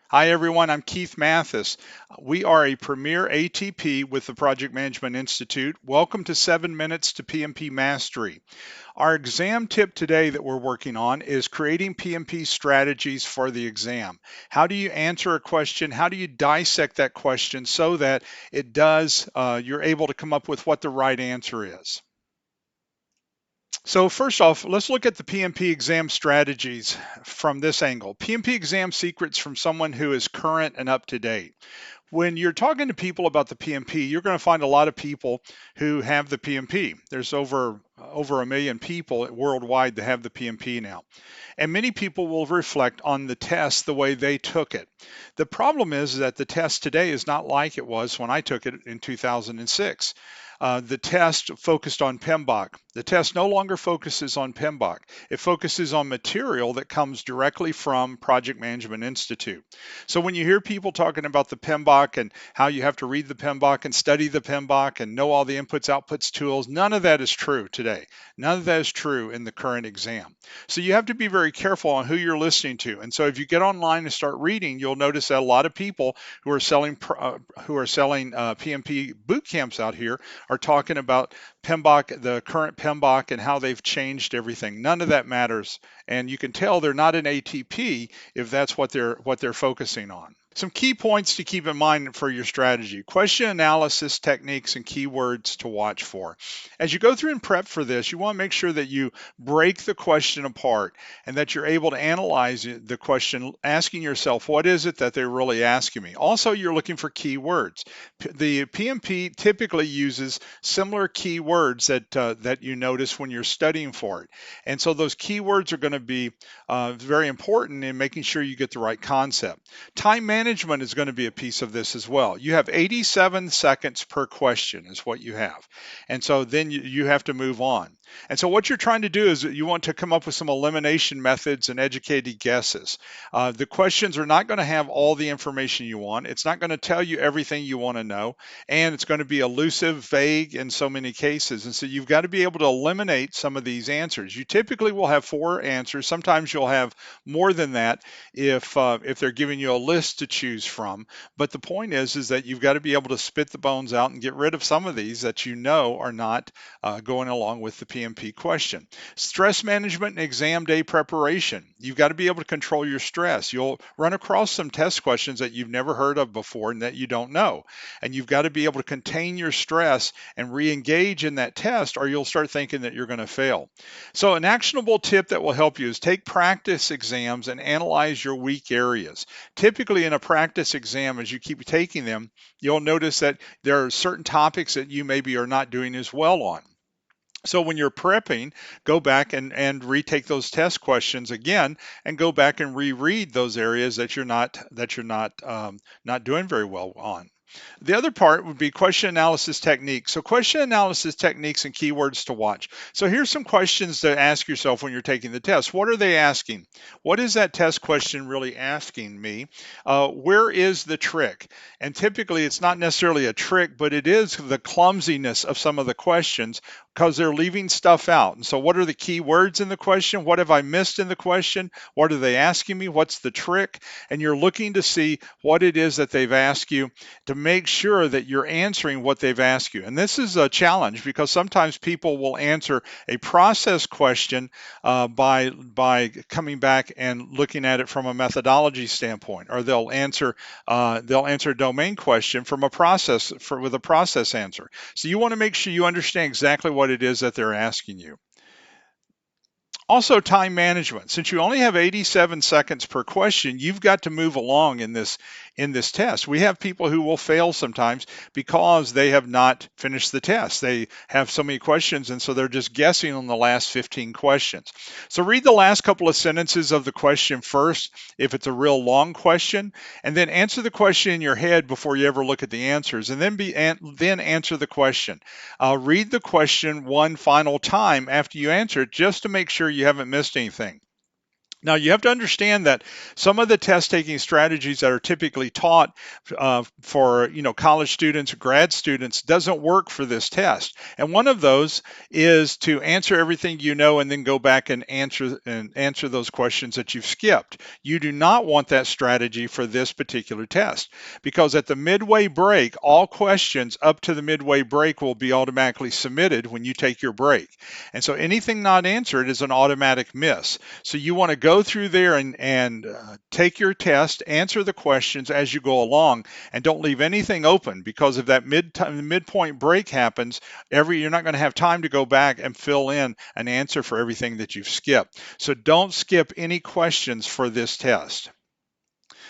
Hi everyone, I'm Keith Mathis. We are a premier ATP with the Project Management Institute. Welcome to 7 Minutes to PMP Mastery. Our exam tip today that we're working on is creating PMP strategies for the exam. How do you answer a question? How do you dissect that question so that you're able to come up with what the right answer is? So first off, let's look at the PMP exam strategies from this angle. PMP exam secrets from someone who is current and up to date. When you're talking to people about the PMP, you're going to find a lot of people who have the PMP. There's over a million people worldwide that have the PMP now. And many people will reflect on the test the way they took it. The problem is that the test today is not like it was when I took it in 2006. The test focused on PMBOK. The test no longer focuses on PMBOK. It focuses on material that comes directly from Project Management Institute. So when you hear people talking about the PMBOK and how you have to read the PMBOK and study the PMBOK and know all the inputs, outputs, tools, none of that is true today. None of that is true in the current exam. So you have to be very careful on who you're listening to. And so if you get online and start reading, you'll notice that a lot of people who are selling PMP boot camps out here are talking about PMBOK, the current PMBOK, and how they've changed everything. None of that matters, and you can tell they're not an ATP if that's what they're focusing on. Some key points to keep in mind for your strategy: question analysis techniques and keywords to watch for. As you go through and prep for this, you want to make sure that you break the question apart and that you're able to analyze the question, asking yourself, what is it that they're really asking me? Also, you're looking for keywords. The PMP typically uses similar keywords that you notice when you're studying for it. And so those keywords are going to be very important in making sure you get the right concept. Time management is going to be a piece of this as well. You have 87 seconds per question is what you have. And so then you have to move on. And so what you're trying to do is you want to come up with some elimination methods and educated guesses. The questions are not going to have all the information you want. It's not going to tell you everything you want to know. And it's going to be elusive, vague in so many cases. And so you've got to be able to eliminate some of these answers. You typically will have 4 answers. Sometimes you'll have more than that if they're giving you a list to choose from. But the point is that you've got to be able to spit the bones out and get rid of some of these that you know are not going along with the PMP question. Stress management and exam day preparation. You've got to be able to control your stress. You'll run across some test questions that you've never heard of before and that you don't know. And you've got to be able to contain your stress and re-engage in that test, or you'll start thinking that you're going to fail. So an actionable tip that will help you is take practice exams and analyze your weak areas. Typically in a practice exam, as you keep taking them, you'll notice that there are certain topics that you maybe are not doing as well on. So when you're prepping, go back and retake those test questions again, and go back and reread those areas that you're not doing very well on. The other part would be question analysis techniques. So question analysis techniques and keywords to watch. So here's some questions to ask yourself when you're taking the test. What are they asking? What is that test question really asking me? Where is the trick? And typically it's not necessarily a trick, but it is the clumsiness of some of the questions because they're leaving stuff out. And so what are the key words in the question? What have I missed in the question? What are they asking me? What's the trick? And you're looking to see what it is that they've asked you to make sure that you're answering what they've asked you. And this is a challenge because sometimes people will answer a process question by coming back and looking at it from a methodology standpoint, or they'll answer a domain question from with a process answer. So you want to make sure you understand exactly what it is that they're asking you. Also, time management. Since you only have 87 seconds per question, you've got to move along in this test. We have people who will fail sometimes because they have not finished the test. They have so many questions, and so they're just guessing on the last 15 questions. So read the last couple of sentences of the question first, if it's a real long question, and then answer the question in your head before you ever look at the answers, and then answer the question. Read the question one final time after you answer it, just to make sure you haven't missed anything. Now, you have to understand that some of the test taking strategies that are typically taught for college students, grad students, doesn't work for this test. And one of those is to answer everything you know and then go back and answer those questions that you've skipped. You do not want that strategy for this particular test, because at the midway break, all questions up to the midway break will be automatically submitted when you take your break. And so anything not answered is an automatic miss. So you want to go through there and take your test, answer the questions as you go along, and don't leave anything open, because if that midpoint break happens, you're not going to have time to go back and fill in an answer for everything that you've skipped. So don't skip any questions for this test.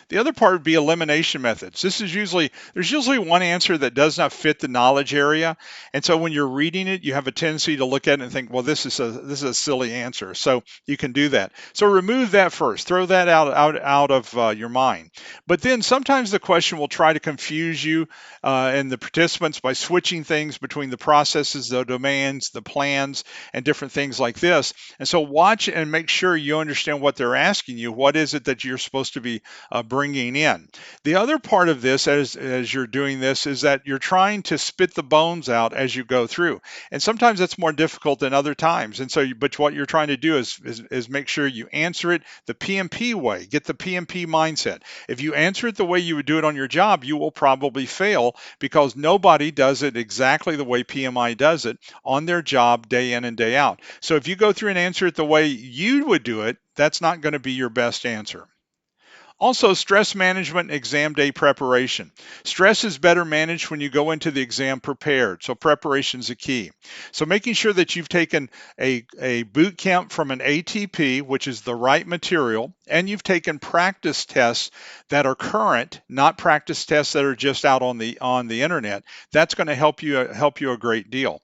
The other part would be elimination methods. There's usually one answer that does not fit the knowledge area. And so when you're reading it, you have a tendency to look at it and think, well, this is a silly answer. So you can do that. So remove that first. Throw that out of your mind. But then sometimes the question will try to confuse you and the participants by switching things between the processes, the domains, the plans, and different things like this. And so watch and make sure you understand what they're asking you. What is it that you're supposed to be bringing in? The other part of this, as you're doing this, is that you're trying to spit the bones out as you go through, and sometimes that's more difficult than other times. And so, but what you're trying to do is make sure you answer it the PMP way. Get the PMP mindset. If you answer it the way you would do it on your job, you will probably fail, because nobody does it exactly the way PMI does it on their job day in and day out. So if you go through and answer it the way you would do it, that's not going to be your best answer. Also, stress management and exam day preparation. Stress is better managed when you go into the exam prepared, so preparation is a key. So making sure that you've taken a boot camp from an ATP, which is the right material, and you've taken practice tests that are current, not practice tests that are just out on the internet. That's going to help you a great deal.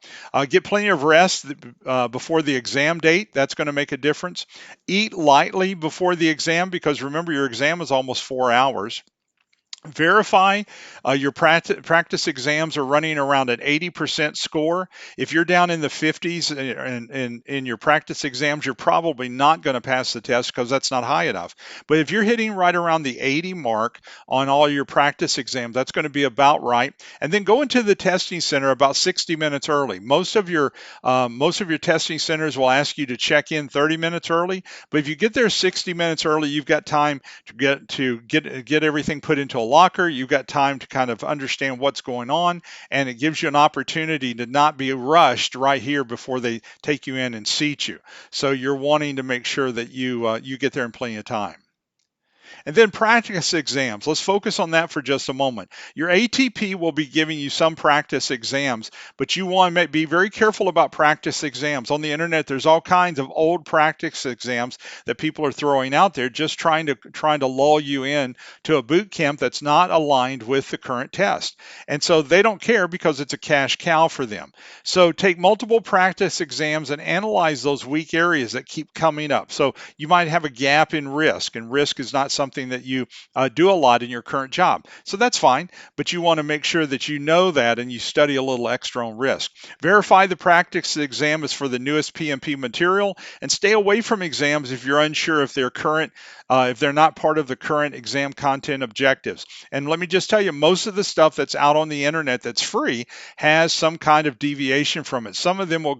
Get plenty of rest before the exam date. That's going to make a difference. Eat lightly before the exam, because remember, your exam is almost 4 hours. Verify your practice exams are running around an 80% score. If you're down in the 50s in your practice exams, you're probably not going to pass the test, because that's not high enough. But if you're hitting right around the 80 mark on all your practice exams, that's going to be about right. And then go into the testing center about 60 minutes early. Most of your testing centers will ask you to check in 30 minutes early, but if you get there 60 minutes early, you've got time to get everything put into a locker. You've got time to kind of understand what's going on, and it gives you an opportunity to not be rushed right here before they take you in and seat you. So you're wanting to make sure that you get there in plenty of time. And then practice exams. Let's focus on that for just a moment. Your ATP will be giving you some practice exams, but you want to be very careful about practice exams. On the internet, there's all kinds of old practice exams that people are throwing out there, just trying to lull you in to a boot camp that's not aligned with the current test. And so they don't care, because it's a cash cow for them. So take multiple practice exams and analyze those weak areas that keep coming up. So you might have a gap in risk, and risk is not something that you do a lot in your current job. So that's fine, but you want to make sure that you know that and you study a little extra on risk. Verify the practice exam is for the newest PMP material, and stay away from exams if you're unsure if they're current, if they're not part of the current exam content objectives. And let me just tell you, most of the stuff that's out on the internet that's free has some kind of deviation from it. Some of them will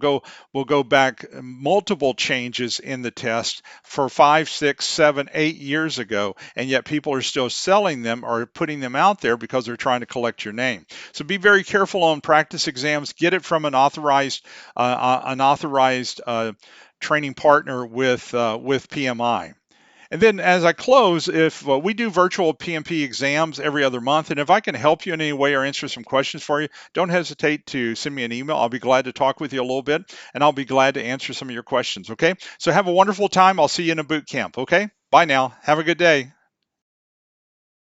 go back multiple changes in the test for 5, 6, 7, 8 years ago, and yet people are still selling them or putting them out there because they're trying to collect your name. So be very careful on practice exams. Get it from an authorized training partner with PMI. And then as I close, if we do virtual PMP exams every other month, and if I can help you in any way or answer some questions for you, don't hesitate to send me an email. I'll be glad to talk with you a little bit, and I'll be glad to answer some of your questions, okay? So have a wonderful time. I'll see you in a boot camp, okay? Bye now. Have a good day.